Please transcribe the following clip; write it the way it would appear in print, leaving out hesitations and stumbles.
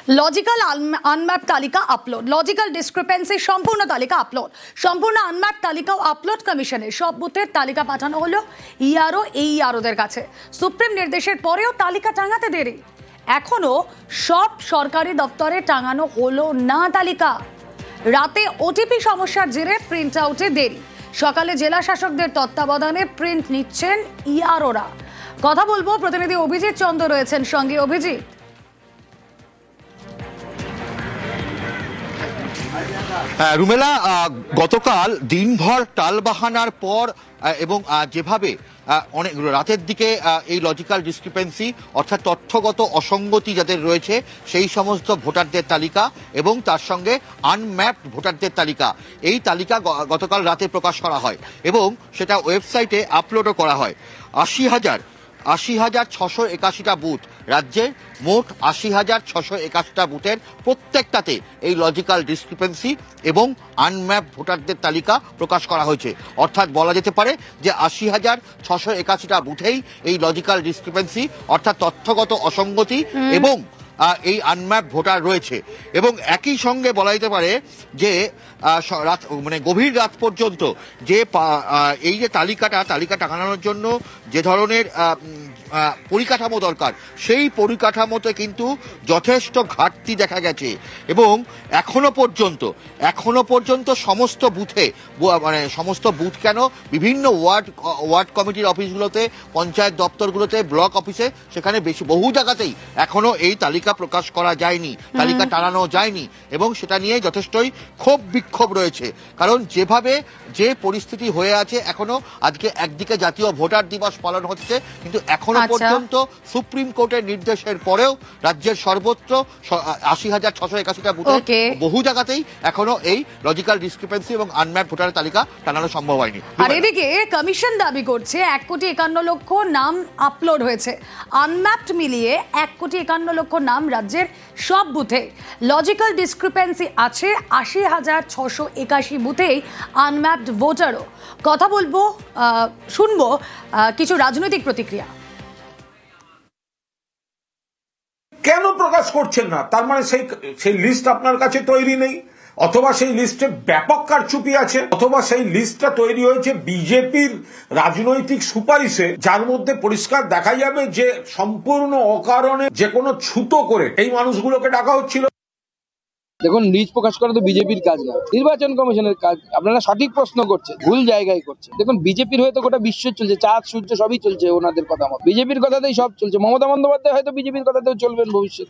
Logical unmap তালিকা upload, logical discrepancy সম্পূর্ণ তালিকা আপলোড, সম্পূর্ণ আনম্যাপ তালিকাও আপলোড কমিশনের সব বুথের তালিকা পাঠানো হলো ইআরও এইআরওদের কাছে। সুপ্রিম নির্দেশের পরেও তালিকা টাঙাতে দেরি, এখনো সব সরকারি দপ্তরে টাঙানো হলো না তালিকা। রাতে ওটিপি সমস্যার জেরে প্রিন্ট আউটে দেরি, সকালে জেলা শাসকদের তত্ত্বাবধানে প্রিন্ট নিচ্ছেন ইআরওরা। কথা বলবো, প্রতিনিধি অভিজিৎ চন্দ্র রয়েছেন সঙ্গে। অভিজিৎ, রুমেলা, গতকাল দিনভর টালবাহানার পর এবং যেভাবে অনেক রাতের দিকে এই লজিক্যাল ডিসক্রিপেন্সি অর্থাৎ তথ্যগত অসঙ্গতি যাদের রয়েছে সেই সমস্ত ভোটারদের তালিকা এবং তার সঙ্গে আনম্যাপড ভোটারদের তালিকা, এই তালিকা গতকাল রাতে প্রকাশ করা হয় এবং সেটা ওয়েবসাইটে আপলোডও করা হয়। ৮০,৬৮১টা বুথ, রাজ্যের মোট ৮০,৬৮১টা বুথের প্রত্যেকটাতে এই লজিক্যাল ডিসক্রিপেন্সি এবং আনম্যাপ ভোটারদের তালিকা প্রকাশ করা হয়েছে। অর্থাৎ বলা যেতে পারে যে ৮০,৬৮১টা বুথেই এই লজিক্যাল ডিসক্রিপেন্সি অর্থাৎ তথ্যগত অসঙ্গতি এবং এই আনম্যাপ ভোটার রয়েছে। এবং একই সঙ্গে বলা যেতে পারে যে গভীর রাত পর্যন্ত যে এই যে তালিকা টাঙানোর জন্য যে ধরনের পরিকাঠামো দরকার সেই পরিকাঠামোতে কিন্তু যথেষ্ট ঘাটতি দেখা গেছে। এবং এখনো পর্যন্ত সমস্ত বুথে, সমস্ত বুথ কেন, বিভিন্ন ওয়ার্ড কমিটির অফিসগুলোতে, পঞ্চায়েত দপ্তরগুলোতে, ব্লক অফিসে, সেখানে বহু জায়গাতেই এখনো এই তালিকা প্রকাশ করা যায়নি, তালিকা টানানো যায়নি এবং সেটা নিয়ে যথেষ্টই ক্ষোভ বিক্ষোভ রয়েছে। কারণ যেভাবে যে পরিস্থিতি হয়ে আছে, এখনো আজকে একদিকে জাতীয় ভোটার দিবস পালন হচ্ছে, কিন্তু এখনো পর্যন্ত সুপ্রিম কোর্টের নির্দেশের পরেও রাজ্যের সর্বত্র ৮০,৬৮১টা বুথে বহু জায়গাতেই এখনো এই লজিক্যাল ডিসক্রিপেন্সি এবং আনম্যাপ ভোটারের তালিকা টানানো সম্ভব হয়নি। আর এদিকে কমিশন দাবি করছে ১,৫১,০০,০০০ নাম আপলোড হয়েছে, আনম্যাপড মিলিয়ে ১,৫১,০০,০০০ নাম রাজ্যের সব বুথে। লজিক্যাল ডিসক্রিপেন্সি আছে ৮০,৬৮১ বুথেই, আনম্যাপড ভোটারও। কথা বলবো, শুনবো কিছু রাজনৈতিক প্রতিক্রিয়া। কেন প্রকাশ করছেন না? তার মানে সেই লিস্ট আপনার কাছে তৈরি নেই, অথবা সেই লিস্টে ব্যাপক কারচুপি আছে, অথবা সেই লিস্টটা তৈরি হয়েছে বিজেপির রাজনৈতিক সুপারিশে, যার মধ্যে পরিষ্কার দেখা যাবে যে সম্পূর্ণ অকারণে যে কোনো ছুতো করে এই মানুষগুলোকে ডাকা হচ্ছিল। দেখুন, লিস্ট প্রকাশ করা তো বিজেপির কাজ না, নির্বাচন কমিশনের কাজ। আপনারা সঠিক প্রশ্ন করছেন, ভুল জায়গায় করছেন। দেখুন, বিজেপির হয়তো গোটা বিশ্ব চলছে, চাঁদ সূর্য সবই চলছে ওনাদের কথা মতো, বিজেপির কথাতেই সব চলছে। মমতা বন্দ্যোপাধ্যায় হয়তো বিজেপির কথাতেও চলবেন ভবিষ্যৎ।